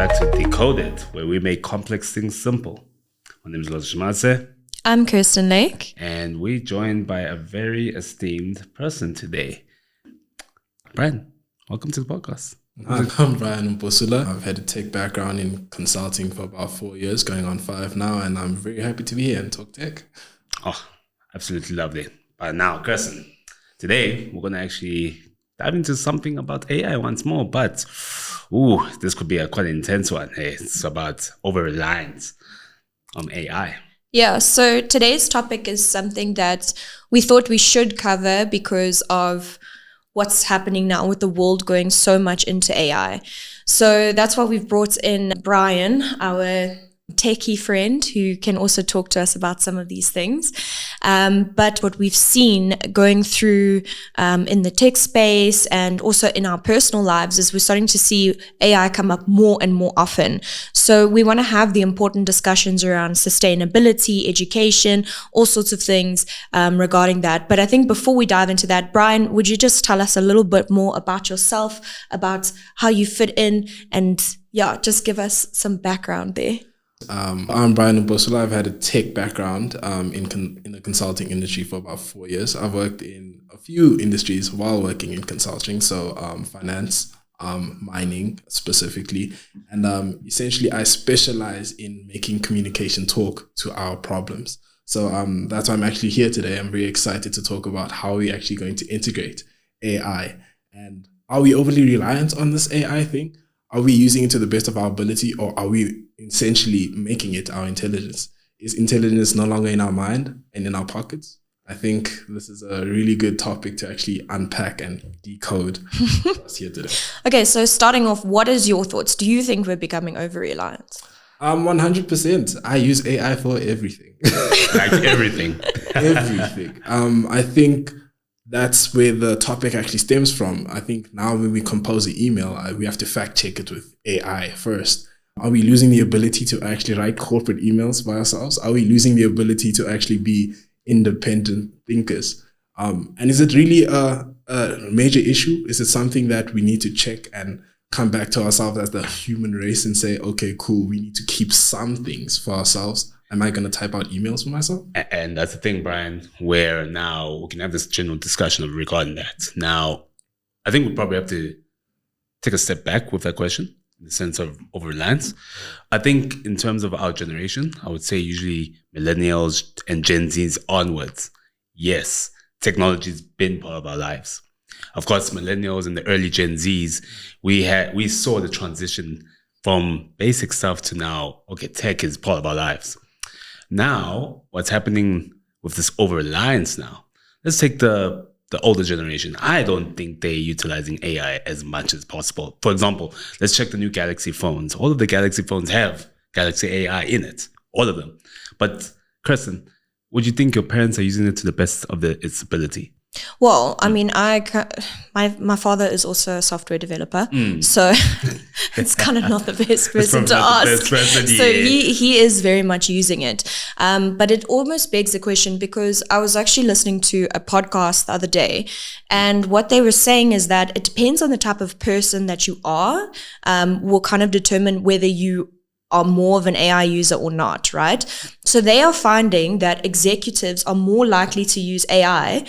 back to Decoded, where we make complex things simple. My name is Lazier. I'm Kirsten Lake. And we're joined by a very esteemed person today. Bryan, welcome to the podcast. I'm Bryan Mposula. I've had a tech background in consulting for about 4 years, going on 5 now, and I'm very happy to be here and talk tech. Oh, absolutely lovely. But now, Kirsten, today we're going to actually dive into something about AI once more, but this could be a quite intense one. Hey, it's about over-reliance on AI. Yeah, so today's topic is something that we thought we should cover because of what's happening now with the world going so much into AI. So that's why we've brought in Bryan, our techie friend, who can also talk to us about some of these things. But what we've seen going through in the tech space and also in our personal lives is we're starting to see AI come up more and more often. So we want to have the important discussions around sustainability, education, all sorts of things regarding that. But I think before we dive into that, Bryan, would you just tell us a little bit more about yourself, about how you fit in, and just give us some background there? I'm Bryan Mposula. I've had a tech background in the consulting industry for about 4 years. I've worked in a few industries while working in consulting, so finance, mining specifically, and essentially I specialize in making communication talk to our problems. So that's why I'm actually here today. I'm very excited to talk about how we're actually going to integrate AI, and are we overly reliant on this AI thing? Are we using it to the best of our ability, or are we essentially making it our intelligence? Is intelligence no longer in our mind and in our pockets? I think this is a really good topic to actually unpack and decode for us here today. Okay, so starting off, what is your thoughts? Do you think we're becoming over-reliant? 100%. I use AI for everything. Like everything. Everything. I think that's where the topic actually stems from. I think now when we compose an email, we have to fact check it with AI first. Are we losing the ability to actually write corporate emails by ourselves? Are we losing the ability to actually be independent thinkers? And is it really a major issue? Is it something that we need to check and come back to ourselves as the human race and say, okay, cool, we need to keep some things for ourselves? Am I going to type out emails for myself? And that's the thing, Bryan, where now we can have this general discussion regarding that. Now, I think we probably have to take a step back with that question in the sense of over-reliance. I think in terms of our generation, I would say usually millennials and Gen Zs onwards, yes, technology's been part of our lives. Of course, millennials and the early Gen Zs, we saw the transition from basic stuff to now, okay, tech is part of our lives. Now, what's happening with this over-reliance now? Let's take the older generation. I don't think they're utilizing AI as much as possible. For example, let's check the new Galaxy phones. All of the Galaxy phones have Galaxy AI in it, all of them. But Kirsten, would you think your parents are using it to the best of its ability? Well, I mean, my father is also a software developer, so it's kind of not the best person to ask. So he is very much using it. But it almost begs the question, because I was actually listening to a podcast the other day, and what they were saying is that it depends on the type of person that you are, will kind of determine whether you are more of an AI user or not, right? So they are finding that executives are more likely to use AI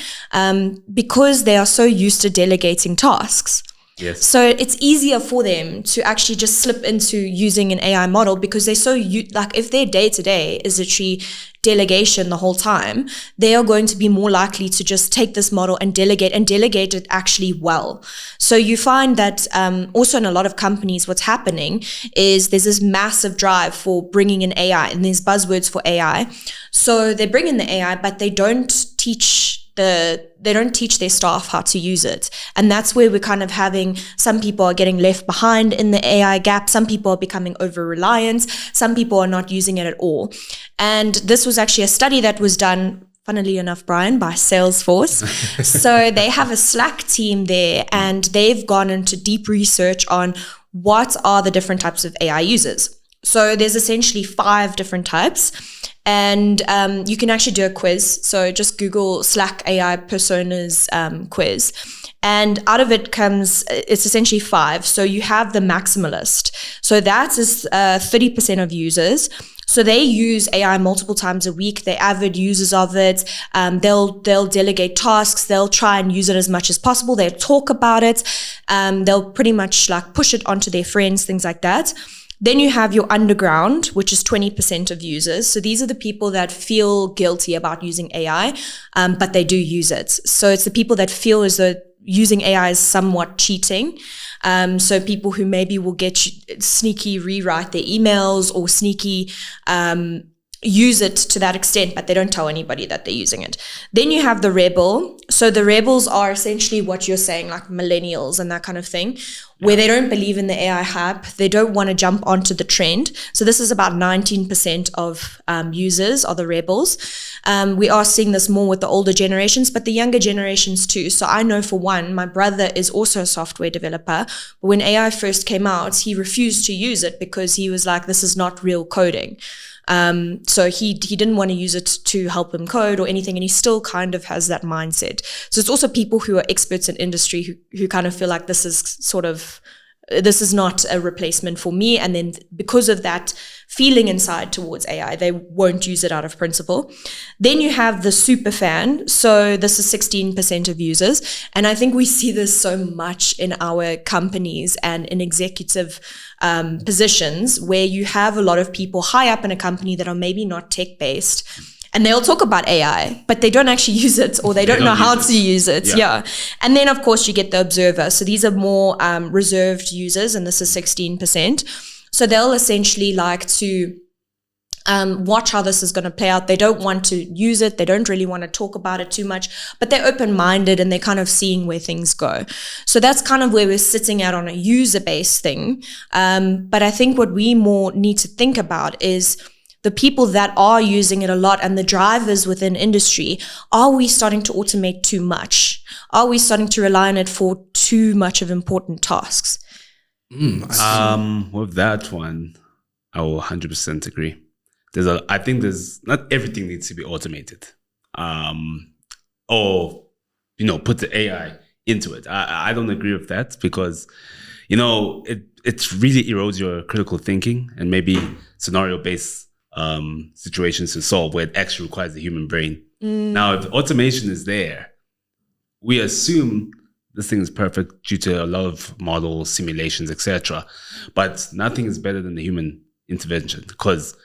because they are so used to delegating tasks. Yes. So it's easier for them to actually just slip into using an AI model because they're so, like if their day-to-day is literally delegation the whole time, they are going to be more likely to just take this model and delegate it actually well. So you find that also in a lot of companies, what's happening is there's this massive drive for bringing in AI, and there's buzzwords for AI. So they bring in the AI, but they don't teach their staff how to use it. And that's where we're kind of having, some people are getting left behind in the AI gap. Some people are becoming over-reliant. Some people are not using it at all. And this was actually a study that was done, funnily enough, Bryan, by Salesforce. So they have a Slack team there, and they've gone into deep research on what are the different types of AI users. So there's essentially 5 different types. And you can actually do a quiz. So just Google Slack AI personas quiz. And out of it comes, it's essentially 5. So you have the maximalist. So that is 30% of users. So they use AI multiple times a week. They're avid users of it. They'll delegate tasks. They'll try and use it as much as possible. They'll talk about it. They'll pretty much like push it onto their friends, things like that. Then you have your underground, which is 20% of users. So these are the people that feel guilty about using AI, but they do use it. So it's the people that feel as though using AI is somewhat cheating. So people who maybe will get sneaky rewrite their emails or sneaky use it to that extent, but they don't tell anybody that they're using it. Then you have the rebel. So the rebels are essentially what you're saying, like millennials and that kind of thing, where they don't believe in the AI hype. They don't want to jump onto the trend. So this is about 19% of users are the rebels. We are seeing this more with the older generations, but the younger generations too. So I know for one, my brother is also a software developer. But when AI first came out, he refused to use it because he was like, this is not real coding. So he didn't want to use it to help him code or anything, and he still kind of has that mindset. So it's also people who are experts in industry who kind of feel like this is not a replacement for me, and then because of that feeling inside towards AI, they won't use it out of principle. Then you have the super fan. So this is 16% of users, and I think we see this so much in our companies and in executive positions where you have a lot of people high up in a company that are maybe not tech-based, and they'll talk about AI, but they don't actually use it, or they don't know how to use it. Yeah. And then, of course, you get the observer. So these are more reserved users, and this is 16%. So they'll essentially like to watch how this is going to play out. They don't want to use it. They don't really want to talk about it too much, but they're open-minded and they're kind of seeing where things go. So that's kind of where we're sitting at on a user-based thing. But I think what we more need to think about is the people that are using it a lot and the drivers within industry. Are we starting to automate too much? Are we starting to rely on it for too much of important tasks? With that one, I will 100% agree. I think not everything needs to be automated. Or, put the AI into it. I don't agree with that because, it really erodes your critical thinking and maybe scenario-based situations to solve where it actually requires the human brain. Now, if automation is there, we assume this thing is perfect due to a lot of models, simulations, etc. But nothing is better than the human intervention because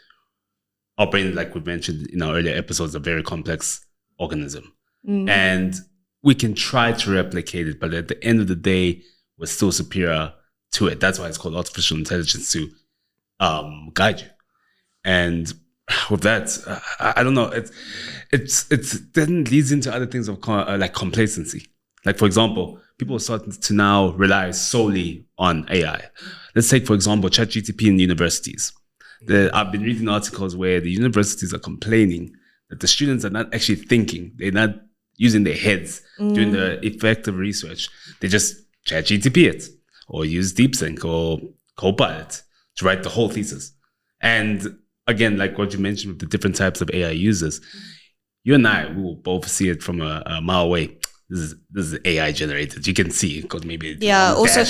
our brain, like we mentioned in our earlier episodes, is a very complex organism. And we can try to replicate it, but at the end of the day, we're still superior to it. That's why it's called artificial intelligence, to guide you. And with that, I don't know. It then leads into other things of like complacency. Like, for example, people are starting to now rely solely on AI. Let's take, for example, ChatGPT in universities. I've been reading articles where the universities are complaining that the students are not actually thinking. They're not using their heads doing the effective research. They just ChatGPT it or use DeepSync or Copilot to write the whole thesis. And again, like what you mentioned with the different types of AI users, you and I, we will both see it from a mile away. This is AI generated. You can see it because maybe also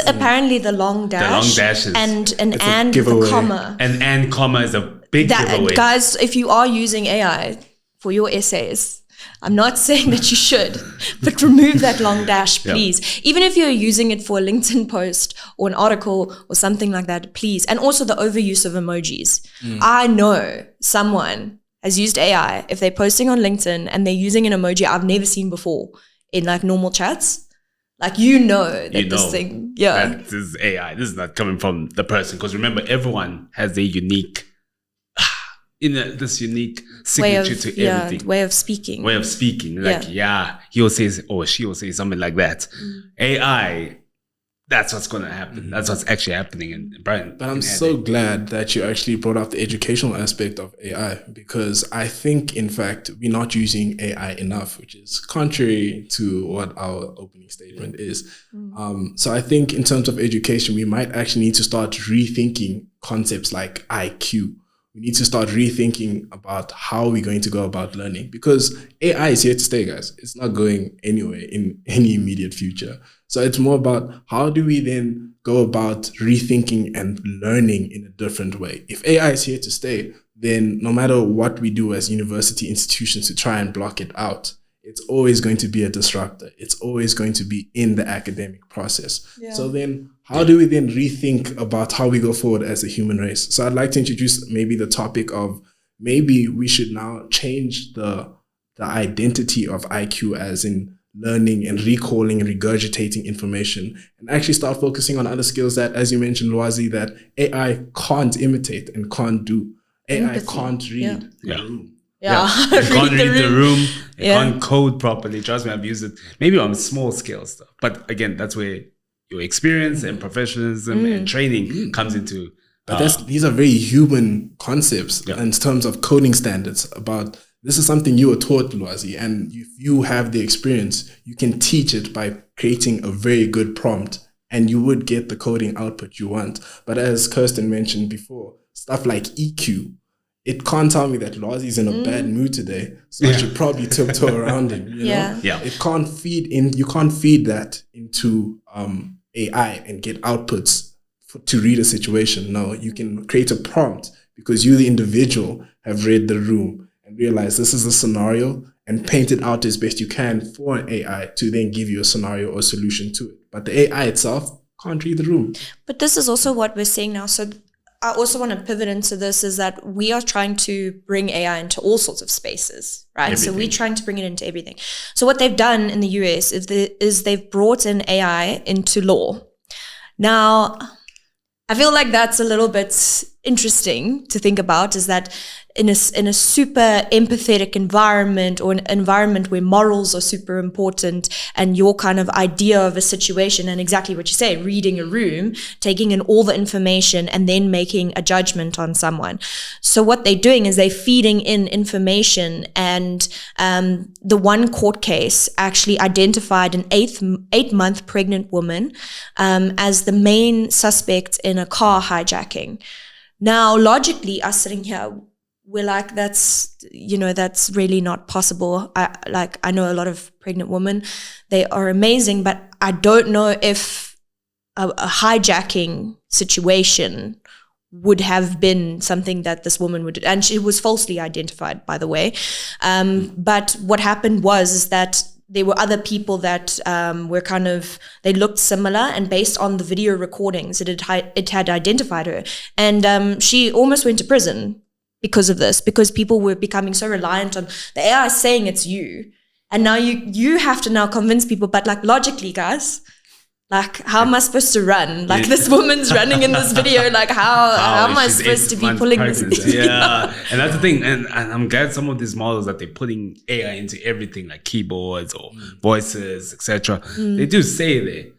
apparently the long dashes and the comma. And comma is a big giveaway. Guys, if you are using AI for your essays, I'm not saying that you should, but remove that long dash, please. Yep. Even if you're using it for a LinkedIn post or an article or something like that, please. And also the overuse of emojis. I know someone has used AI if they're posting on LinkedIn and they're using an emoji I've never seen before in like normal chats. Like, this thing, that this is AI. This is not coming from the person. Because remember, everyone has their unique, this unique signature to everything. Way of speaking. Like, he will say, or she will say something like that. AI, that's what's going to happen. That's what's actually happening in Bryan. But I'm so glad that you actually brought up the educational aspect of AI, because I think, in fact, we're not using AI enough, which is contrary to what our opening statement is. So I think in terms of education, we might actually need to start rethinking concepts like IQ, we need to start rethinking about how we're going to go about learning, because AI is here to stay, guys. It's not going anywhere in any immediate future. So it's more about how do we then go about rethinking and learning in a different way. If AI is here to stay, then no matter what we do as university institutions to try and block it out, it's always going to be a disruptor. It's always going to be in the academic process. Yeah. So then how do we then rethink about how we go forward as a human race? So I'd like to introduce maybe the topic of maybe we should now change the identity of IQ as in learning and recalling and regurgitating information, and actually start focusing on other skills that, as you mentioned, Lwazi, that AI can't imitate and can't do. AI can't read the room. Yeah. You can't read the room. You can't code properly. Trust me, I've used it maybe on small scale stuff. But again, that's where your experience and professionalism and training comes into. But these are very human concepts in terms of coding standards. About this is something you were taught, Lwazi, and if you have the experience, you can teach it by creating a very good prompt, and you would get the coding output you want. But as Kirsten mentioned before, stuff like EQ, it can't tell me that Lwazi is in a bad mood today, so I should probably tiptoe around him. You know? It can't feed in. You can't feed that into AI and get outputs to read a situation. No, you can create a prompt because you, the individual, have read the room and realize this is a scenario and paint it out as best you can for an AI to then give you a scenario or solution to it. But the AI itself can't read the room. But this is also what we're seeing now. So I also want to pivot into this, is that we are trying to bring AI into all sorts of spaces, right? Everything. So we're trying to bring it into everything. So what they've done in the US is they've brought in AI into law. Now, I feel like that's a little bit interesting to think about, is that in a super empathetic environment, or an environment where morals are super important, and your kind of idea of a situation, and exactly what you say, reading a room, taking in all the information and then making a judgment on someone. So what they're doing is they're feeding in information, and the one court case actually identified an 8-month pregnant woman as the main suspect in a car hijacking. Now, logically, us sitting here, we're like, that's really not possible. I know a lot of pregnant women, they are amazing, but I don't know if a hijacking situation would have been something that this woman would do. And she was falsely identified, by the way. But what happened was that there were other people that were they looked similar, and based on the video recordings, it had identified her. And she almost went to prison because of this, because people were becoming so reliant on the AI saying it's you. And now you have to now convince people, but like logically, guys, like how am I supposed to run? Like this woman's running in this video, like how am I supposed to be pulling this? Yeah. And that's the thing. And I'm glad some of these models that they're putting AI into everything, like keyboards or voices, etc. They do say that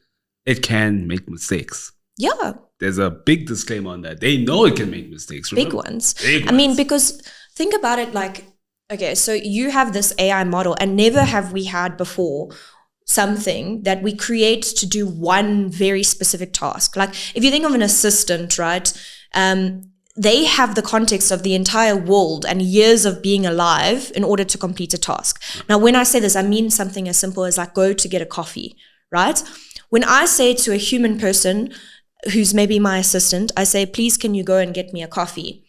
it can make mistakes. Yeah. There's a big disclaimer on that. They know it can make mistakes. Remember? Big ones. I mean, because think about it like, okay, so you have this AI model, and never have we had before something that we create to do one very specific task. Like if you think of an assistant, right? They have the context of the entire world and years of being alive in order to complete a task. Now, when I say this, I mean something as simple as like go to get a coffee, right? When I say to a human person who's maybe my assistant, I say, please, can you go and get me a coffee?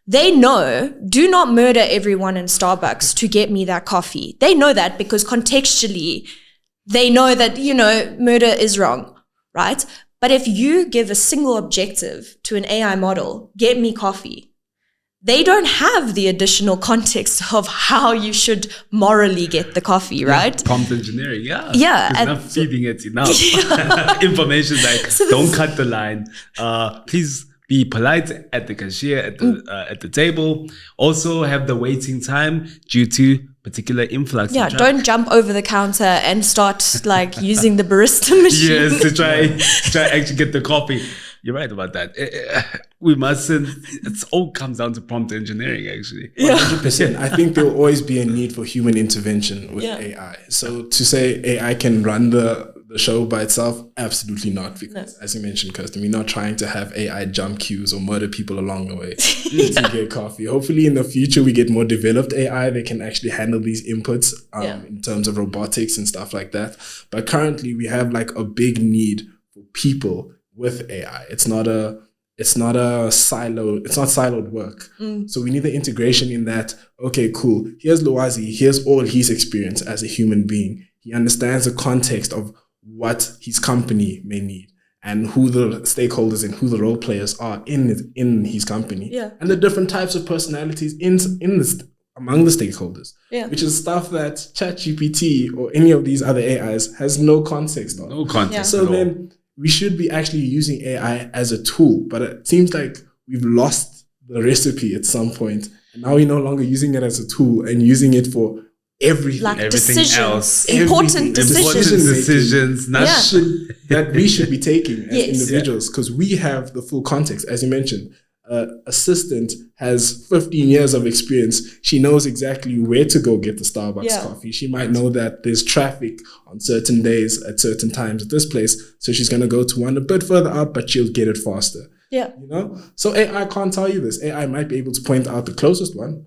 They know, do not murder everyone in Starbucks to get me that coffee. They know that because contextually, they know that, murder is wrong, right? But if you give a single objective to an AI model, get me coffee, they don't have the additional context of how you should morally get the coffee, right? Yeah, prompt engineering, yeah. Yeah. It's not feeding it enough. Information like, don't cut the line. Please be polite at the cashier at the table. Also have the waiting time due to particular influx. Yeah, don't jump over the counter and start like using the barista machine. Yes, to try actually get the coffee. You're right about that. We mustn't. It all comes down to prompt engineering, actually. 100%. I think there will always be a need for human intervention with AI. So to say AI can run the the show by itself? Absolutely not. Because as you mentioned, Kirsten, we're not trying to have AI jump queues or murder people along the way to get coffee. Hopefully in the future we get more developed AI that can actually handle these inputs in terms of robotics and stuff like that. But currently we have like a big need for people with AI. It's not siloed work. So we need the integration in that, okay, cool. Here's Lwazi. Here's all his experience as a human being. He understands the context of what his company may need and who the stakeholders and who the role players are in his company. Yeah. And the different types of personalities among the stakeholders. Yeah. Which is stuff that ChatGPT or any of these other AIs has no context on. No context So at all. then we should be actually using AI as a tool, but it seems like we've lost the recipe at some point. And now we're no longer using it as a tool and using it for everything. Like everything decisions, else. important decisions. That we should be taking as individuals, because we have the full context. As you mentioned, assistant has 15 years of experience. She knows exactly where to go get the Starbucks coffee. She might know that there's traffic on certain days at certain times at this place, so she's going to go to one a bit further out, but she'll get it faster. Yeah. You know? So AI can't tell you this. AI might be able to point out the closest one,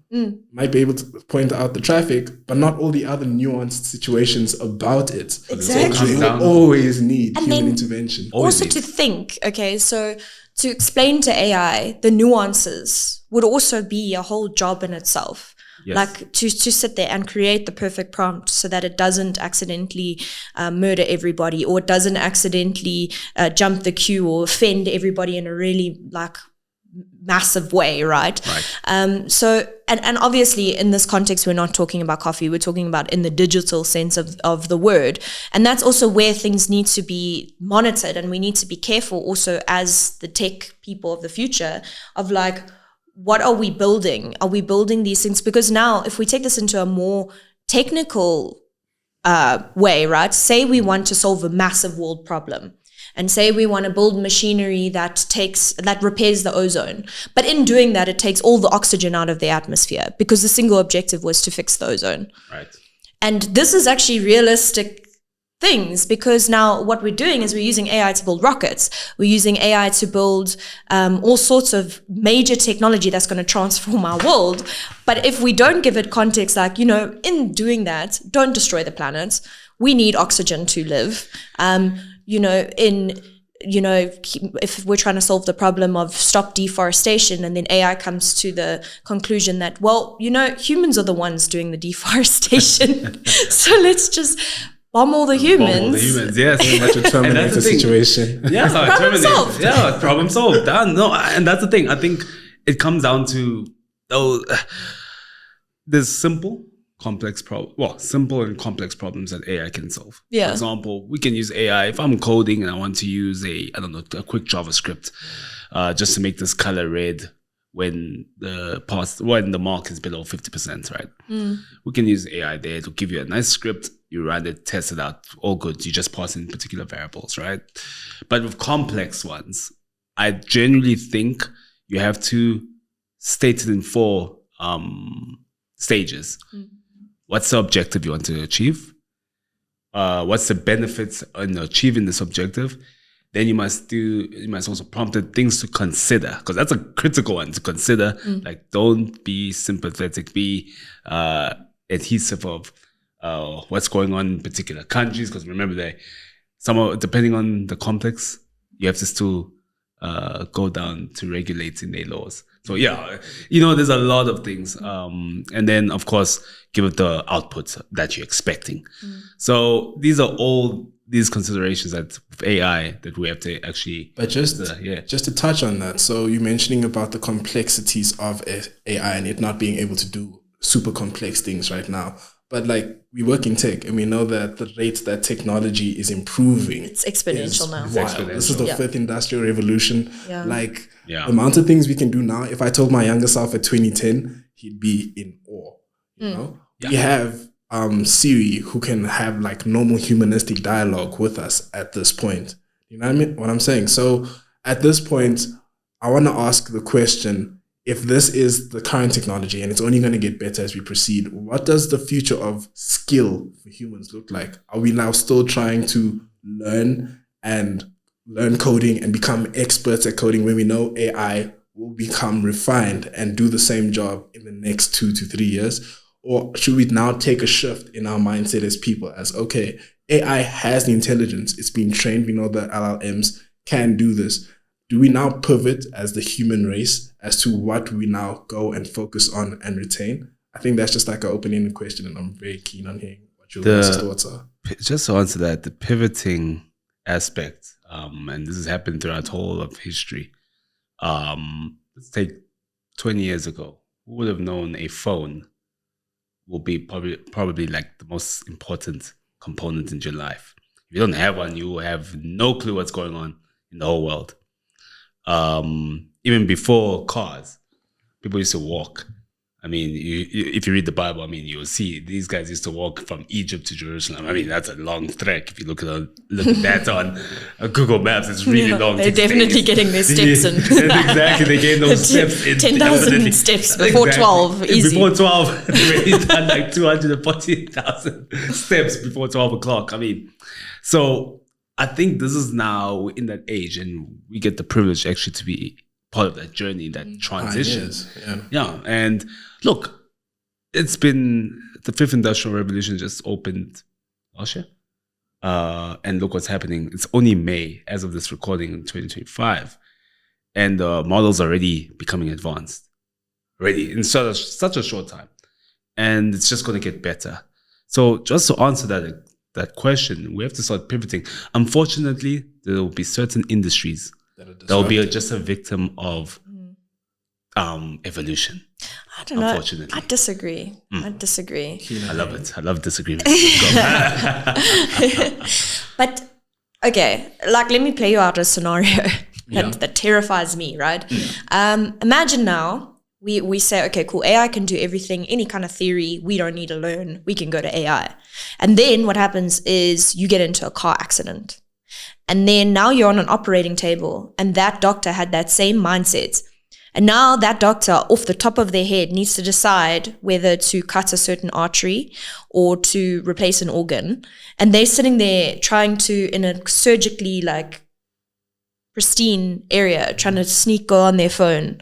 might be able to point out the traffic, but not all the other nuanced situations about it. Exactly. You will always need human intervention. Also to think, okay, so to explain to AI the nuances would also be a whole job in itself. Yes. Like to sit there and create the perfect prompt so that it doesn't accidentally murder everybody, or it doesn't accidentally jump the queue or offend everybody in a really like massive way, right? So and obviously in this context we're not talking about coffee, we're talking about in the digital sense of the word, and that's also where things need to be monitored, and we need to be careful also as the tech people of the future of like, what are we building? Are we building these things? Because now if we take this into a more technical way, right? Say we want to solve a massive world problem, and say we want to build machinery that repairs the ozone. But in doing that, it takes all the oxygen out of the atmosphere because the single objective was to fix the ozone. Right. And this is actually realistic things, because now what we're doing is we're using AI to build rockets. We're using AI to build all sorts of major technology that's going to transform our world. But if we don't give it context, like, you know, in doing that, don't destroy the planet. We need oxygen to live. If we're trying to solve the problem of stop deforestation, and then AI comes to the conclusion that, well, you know, humans are the ones doing the deforestation. So let's just bomb all the humans. Bomb all the humans, yes. Much a Terminator situation. Yeah, problem solved. Yeah, problem solved. Done. No, and that's the thing. I think it comes down to there's simple and complex problems that AI can solve. Yeah. For example, we can use AI. If I'm coding and I want to use a quick JavaScript, just to make this color red when the mark is below 50%, right? We can use AI there to give you a nice script. You run it, test it out, all good. You just pass in particular variables, right? But with complex ones, I generally think you have to state it in 4 stages. What's the objective you want to achieve? What's the benefits in achieving this objective? Then you must also prompt it things to consider, because that's a critical one to consider. Like, don't be sympathetic, be adhesive of what's going on in particular countries, because remember depending on the context, you have to still go down to regulating their laws. So yeah, there's a lot of things, and then of course give it the output that you're expecting. So these are all these considerations that with AI that we have to actually. But just to touch on that, so you're mentioning about the complexities of AI and it not being able to do super complex things right now. But like, we work in tech and we know that the rate that technology is improving, it's exponential now. This is the 5th industrial revolution. Yeah. Like, the amount of things we can do now. If I told my younger self at 2010, he'd be in awe. You know, we have Siri who can have like normal humanistic dialogue with us at this point. You know what I'm saying? So at this point, I want to ask the question, if this is the current technology and it's only going to get better as we proceed, what does the future of skill for humans look like? Are we now still trying to learn coding and become experts at coding when we know AI will become refined and do the same job in the next 2 to 3 years? Or should we now take a shift in our mindset as people as, okay, AI has the intelligence, it's been trained, we know that LLMs can do this. Do we now pivot as the human race as to what we now go and focus on and retain? I think that's just like an open-ended question, and I'm very keen on hearing what your guys' thoughts are. Just to answer that, the pivoting aspect, and this has happened throughout whole of history. Let's take 20 years ago. Who would have known a phone will be probably like the most important component in your life? If you don't have one, you have no clue what's going on in the whole world. Even before cars, people used to walk. I mean, if you read the Bible, I mean, you'll see these guys used to walk from Egypt to Jerusalem. I mean, that's a long trek. If you look at that on Google Maps, it's really long. They're definitely getting their steps in. Exactly, they gain those steps in. 10,000 steps before 12, easy. Before 12, they already done like 240,000 steps before 12 o'clock. I mean, so I think this is now in that age, and we get the privilege actually to be part of that journey, that transition. Yeah. And look, it's been the fifth industrial revolution just opened last year. And look what's happening. It's only May as of this recording in 2025. And the models are already becoming advanced. Already in such a short time. And it's just going to get better. So just to answer that question, we have to start pivoting. Unfortunately, there will be certain industries that will be just a victim of evolution. I don't know. I disagree. I disagree. I love it. I love disagreement. But, okay, like, let me play you out a scenario that terrifies me, right? Imagine now, we say, okay, cool, AI can do everything, any kind of theory, we don't need to learn, we can go to AI. And then what happens is you get into a car accident. And then now you're on an operating table, and that doctor had that same mindset. And now that doctor, off the top of their head, needs to decide whether to cut a certain artery or to replace an organ. And they're sitting there trying to, in a surgically like pristine area, trying to go on their phone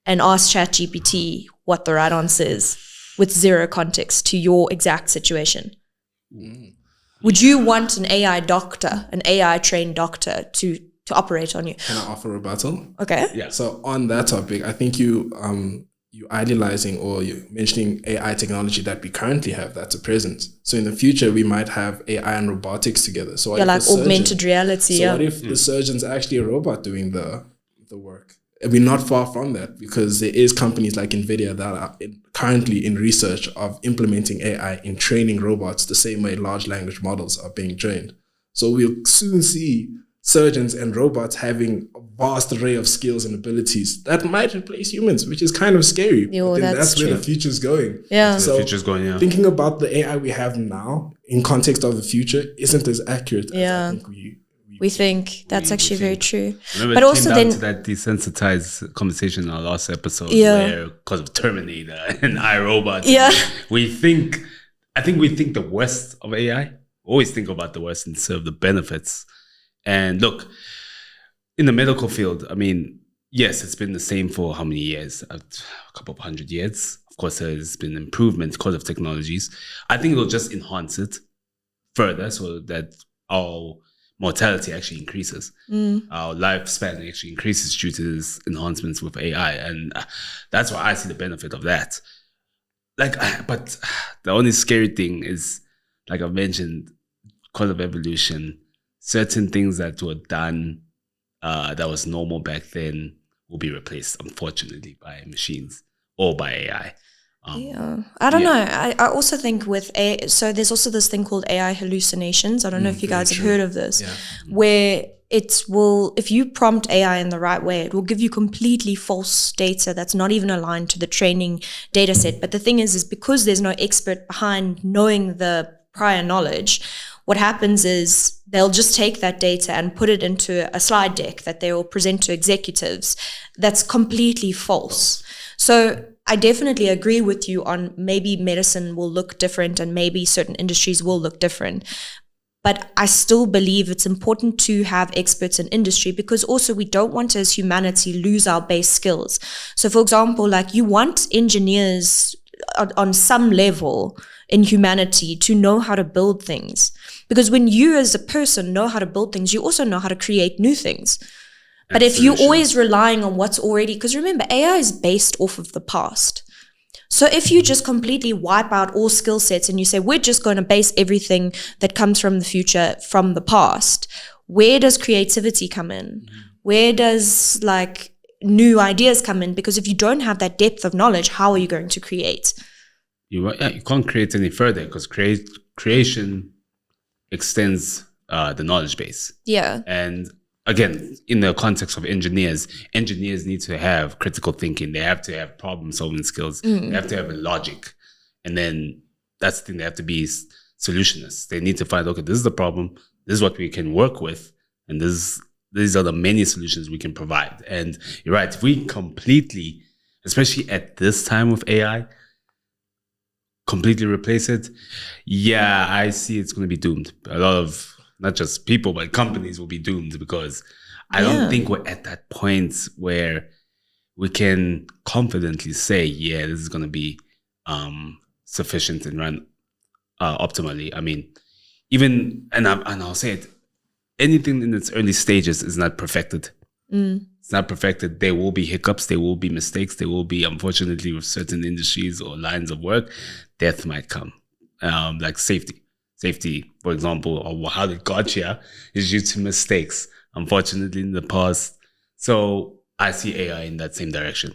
and ask ChatGPT what the right answer is with zero context to your exact situation. Would you want an AI doctor, an AI trained doctor to operate on you? Can I offer a rebuttal? Okay. Yeah. So on that topic, I think you idealizing or you mentioning AI technology that we currently have that's a presence. So in the future, we might have AI and robotics together. So like augmented reality. So what if the surgeon's actually a robot doing the work? We're not far from that, because there is companies like NVIDIA that are currently in research of implementing AI in training robots the same way large language models are being trained. So we'll soon see surgeons and robots having a vast array of skills and abilities that might replace humans, which is kind of scary. Yo, that's where the future's going. Yeah. So the future's going, yeah. Thinking about the AI we have now in context of the future isn't as accurate as I think we think. That's actually very true. But also then to that desensitized conversation in our last episode, where because of Terminator and iRobot, we think the worst of AI. Always think about the worst instead of the benefits. And look, in the medical field, I mean, yes, it's been the same for how many years? A couple of 100 years. Of course, there's been improvements because of technologies. I think it'll just enhance it further so that our mortality actually increases. Our lifespan actually increases due to these enhancements with AI. And that's why I see the benefit of that. But the only scary thing is, like I mentioned, because of evolution, certain things that were done that was normal back then will be replaced, unfortunately, by machines or by AI. I don't know. I also think with AI, so there's also this thing called AI hallucinations. I don't know if you guys have heard of this, where it will, if you prompt AI in the right way, it will give you completely false data that's not even aligned to the training data set. But the thing is because there's no expert behind knowing the prior knowledge, what happens is they'll just take that data and put it into a slide deck that they will present to executives that's completely false. So I definitely agree with you on maybe medicine will look different and maybe certain industries will look different. But I still believe it's important to have experts in industry, because also we don't want to, as humanity, lose our base skills. So for example, like you want engineers on some level in humanity to know how to build things. Because when you as a person know how to build things, you also know how to create new things. But if you're always relying on what's already, because remember, AI is based off of the past. So if you just completely wipe out all skill sets and you say, we're just going to base everything that comes from the future from the past, where does creativity come in? Where does like new ideas come in? Because if you don't have that depth of knowledge, how are you going to create? You can't create any further, because creation extends the knowledge base. Yeah. And again, in the context of engineers need to have critical thinking. They have to have problem solving skills. They have to have a logic. And then that's the thing, they have to be solutionists. They need to find, okay, this is the problem. This is what we can work with. And these are the many solutions we can provide. And you're right, if we completely, especially at this time with AI, completely replace it, yeah, I see it's going to be doomed. A lot of, not just people, but companies will be doomed, because I don't think we're at that point where we can confidently say, yeah, this is going to be sufficient and run optimally. I mean, even, and I'll say it, anything in its early stages is not perfected. It's not perfected. There will be hiccups. There will be mistakes. There will be, unfortunately, with certain industries or lines of work, death might come, like safety. Safety, for example, or how it got here is due to mistakes, unfortunately, in the past. So I see AI in that same direction.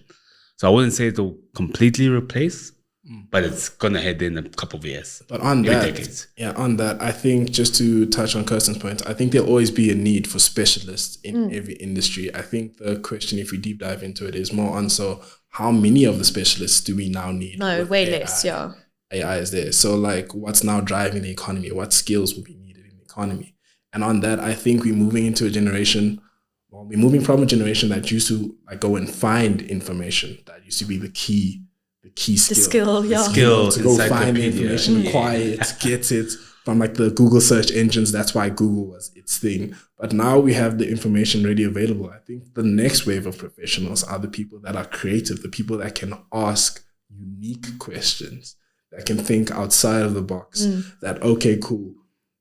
So I wouldn't say it'll completely replace, but it's going to head in a couple of years. But on decades. I think, just to touch on Kirsten's point, I think there'll always be a need for specialists in every industry. I think the question, if we deep dive into it, is more on, so how many of the specialists do we now need? No, way less, yeah. AI is there. So like, what's now driving the economy? What skills will be needed in the economy? And on that, I think we're moving into a generation, we're moving from a generation that used to like go and find information. That used to be the key skill. The skill to go find the information, acquire it, get it from like the Google search engines. That's why Google was its thing. But now we have the information ready available. I think the next wave of professionals are the people that are creative, the people that can ask unique questions, that can think outside of the box, that, okay, cool,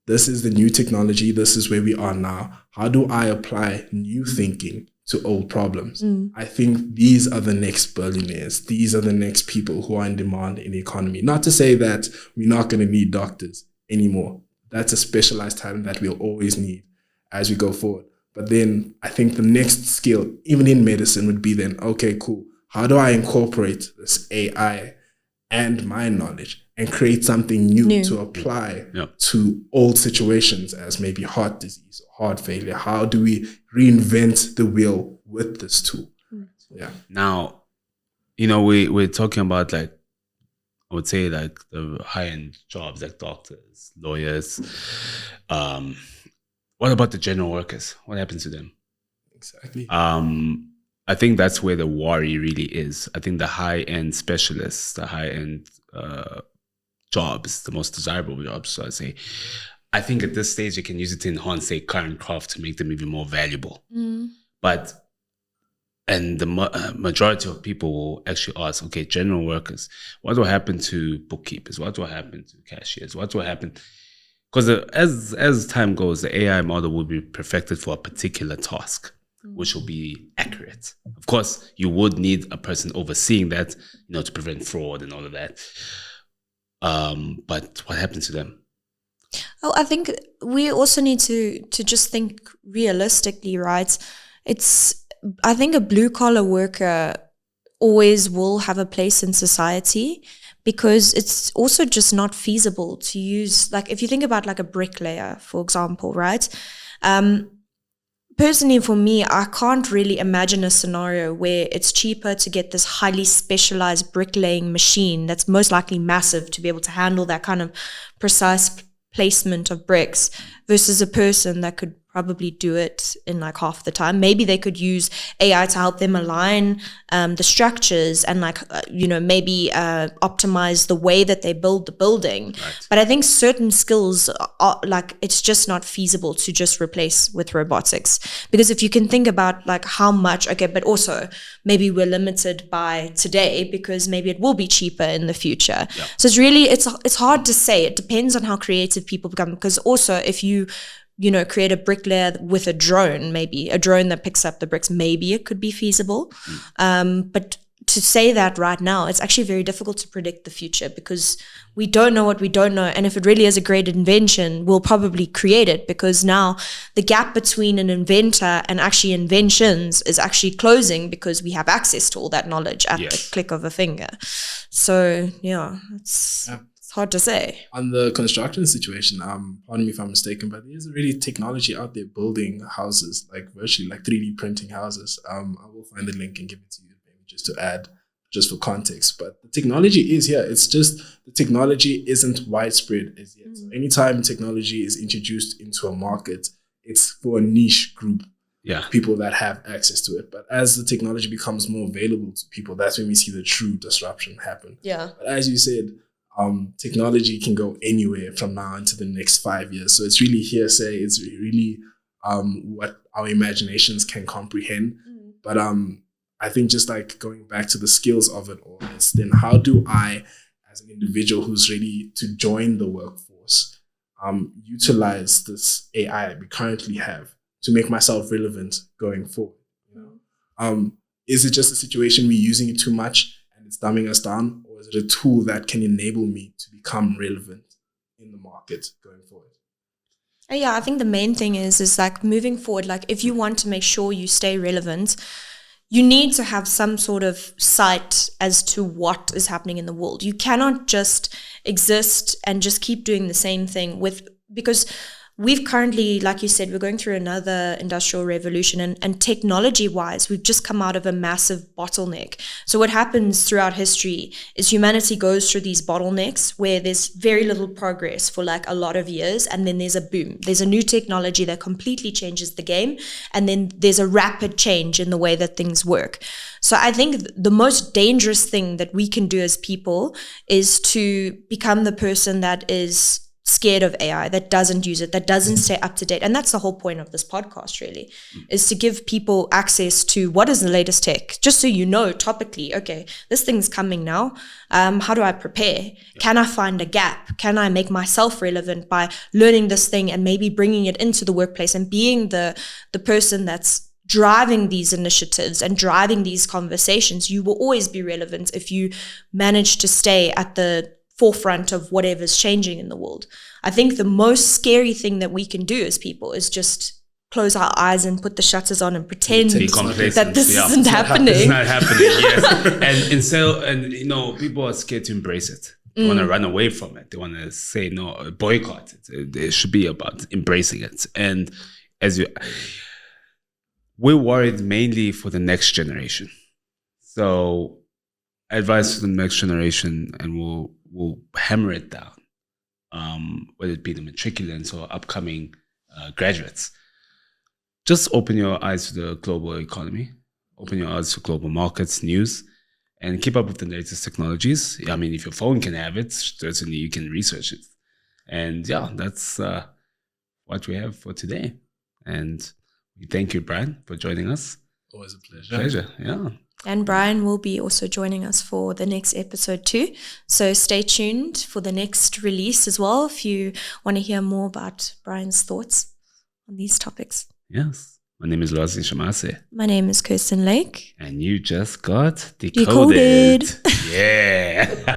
this is the new technology, this is where we are now. How do I apply new thinking to old problems? I think these are the next billionaires. These are the next people who are in demand in the economy. Not to say that we're not going to need doctors anymore. That's a specialized talent that we'll always need as we go forward. But then I think the next skill, even in medicine, would be then, okay, cool, how do I incorporate this AI and my knowledge and create something new to apply to old situations, as maybe heart disease or heart failure? How do we reinvent the wheel with this tool? Yeah. Now, we're talking about, like, I would say, like, the high-end jobs like doctors, lawyers. What about the general workers? What happens to them? Exactly. I think that's where the worry really is. I think the high-end specialists, the high-end jobs, the most desirable jobs, so I say, I think at this stage you can use it to enhance their current craft to make them even more valuable. But, and the majority of people will actually ask, okay, general workers, what will happen to bookkeepers? What will happen to cashiers? What will happen? Because as time goes, the AI model will be perfected for a particular task, which will be accurate. Of course, you would need a person overseeing that, to prevent fraud and all of that. But what happens to them? Oh, I think we also need to just think realistically, right? I think a blue collar worker always will have a place in society, because it's also just not feasible to use, like, if you think about like a bricklayer, for example, right? Personally, for me, I can't really imagine a scenario where it's cheaper to get this highly specialized bricklaying machine that's most likely massive to be able to handle that kind of precise placement of bricks versus a person that could probably do it in like half the time. Maybe they could use AI to help them align the structures and like, maybe optimize the way that they build the building. Right. But I think certain skills are like, it's just not feasible to just replace with robotics. Because if you can think about like how much, okay, but also maybe we're limited by today because maybe it will be cheaper in the future. Yeah. So it's really, it's hard to say. It depends on how creative people become. Because also if you create a bricklayer with a drone, maybe a drone that picks up the bricks, maybe it could be feasible. But to say that right now, it's actually very difficult to predict the future because we don't know what we don't know. And if it really is a great invention, we'll probably create it because now the gap between an inventor and actually inventions is actually closing because we have access to all that knowledge at the click of a finger. So, it's hard to say. On the construction situation, pardon me if I'm mistaken, but there's already technology out there building houses, like virtually like 3D printing houses. I will find the link and give it to you maybe just to add, just for context. But the technology is here. It's just the technology isn't widespread as yet. So anytime technology is introduced into a market, it's for a niche group. People that have access to it. But as the technology becomes more available to people, that's when we see the true disruption happen. But as you said, technology can go anywhere from now into the next 5 years. So it's really hearsay. It's really what our imaginations can comprehend. But I think just like going back to the skills of it all, is then how do I, as an individual who's ready to join the workforce, utilize this AI we currently have to make myself relevant going forward? Is it just a situation we're using it too much and it's dumbing us down? Or is it a tool that can enable me to become relevant in the market going forward? Yeah, I think the main thing is like moving forward, like if you want to make sure you stay relevant, you need to have some sort of sight as to what is happening in the world. You cannot just exist and just keep doing the same thing because we've currently, like you said, we're going through another industrial revolution and technology-wise, we've just come out of a massive bottleneck. So what happens throughout history is humanity goes through these bottlenecks where there's very little progress for like a lot of years, and then there's a boom. There's a new technology that completely changes the game, and then there's a rapid change in the way that things work. So I think the most dangerous thing that we can do as people is to become the person that is scared of AI, that doesn't use it, that doesn't stay up to date. And that's the whole point of this podcast, really, is to give people access to what is the latest tech, just so you know topically, okay, this thing's coming now. How do I prepare? Can I find a gap? Can I make myself relevant by learning this thing and maybe bringing it into the workplace and being the person that's driving these initiatives and driving these conversations? You will always be relevant if you manage to stay at the forefront of whatever's changing in the world. I think the most scary thing that we can do as people is just close our eyes and put the shutters on and pretend that this isn't happening. It's not happening, yes. And people are scared to embrace it. They want to run away from it. They want to say no, boycott it. It should be about embracing it. And we're worried mainly for the next generation. So advice to the next generation, and we'll hammer it down, whether it be the matriculants or upcoming graduates. Just open your eyes to the global economy, open your eyes to global markets, news, and keep up with the latest technologies. I mean, if your phone can have it, certainly you can research it. And that's what we have for today. And we thank you, Bryan, for joining us. Always a pleasure. Yeah. And Bryan will be also joining us for the next episode too. So stay tuned for the next release as well if you want to hear more about Bryan's thoughts on these topics. Yes. My name is Lwazi Shamase. My name is Kirsten Lake. And you just got Decoded. Decoded. Yeah.